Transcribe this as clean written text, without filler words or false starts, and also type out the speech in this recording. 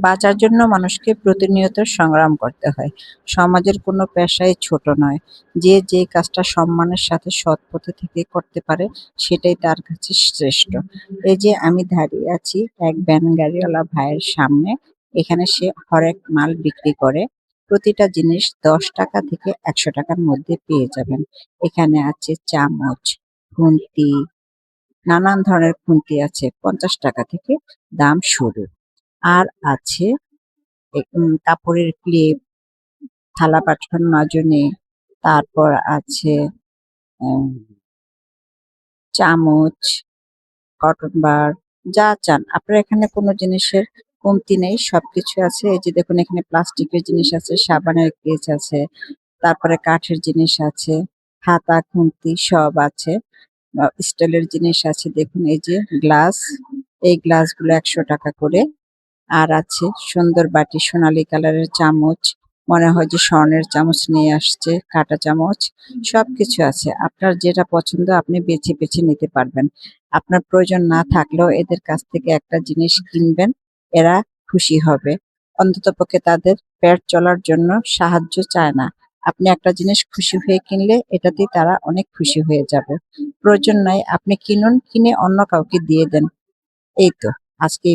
বাঁচার জন্য মানুষকে প্রতিনিয়ত সংগ্রাম করতে হয়। সমাজের কোনো পেশাই ছোট নয়। যে যে কাজটা সম্মানের সাথে সৎ পথে থেকে করতে পারে সেটাই তার কাছে শ্রেষ্ঠ। এই যে আমি দাঁড়িয়ে আছি এক ভ্যান গাড়িওয়ালা ভাইয়ের সামনে। এখানে সে হরেক মাল বিক্রি করে। প্রতিটা জিনিস ৳১০ থেকে ৳১০০ মধ্যে পেয়ে যাবেন। এখানে আছে চামচ, খুন্তি, নানান ধরনের খুন্তি আছে। ৳৫০ থেকে দাম শুরু। আর আছে কাপড়ের ক্লিপ, থালা বাসন মাজনি, তারপর আছে উম চামচ, কটন বার, যা চান। আপনার এখানে কোনো জিনিসের কমতি নেই, সবকিছু আছে। এই যে দেখুন এখানে প্লাস্টিকের জিনিস আছে, সাবানের কেস আছে, তারপরে কাঠের জিনিস আছে, হাতা, খুন্তি সব আছে। স্টিলের জিনিস আছে দেখুন এই যে গ্লাস, এই গ্লাসগুলো ৳১০০ করে। আর আছে সুন্দর বাটি, সোনালী কালারের চামচ। মনে হয় যে স্বর্ণের চামচ নিয়ে আসছে, কাঁটা চামচ। সবকিছু আছে। আপনার যেটা পছন্দ আপনি বেছে, বেছে নিতে পারবেন। আপনার প্রয়োজন না থাকলেও এদের কাছ থেকে একটা জিনিস কিনবেন, এরা খুশি হবে। অন্ততপক্ষে তাদের পেট চলার জন্য সাহায্য চায় না। আপনি একটা জিনিস খুশি হয়ে কিনলে এটাতেই তারা অনেক খুশি হয়ে যাবে। প্রয়োজন নাই আপনি কিনুন, কিনে অন্য কাউকে দিয়ে দেন। এই তো আজকে এই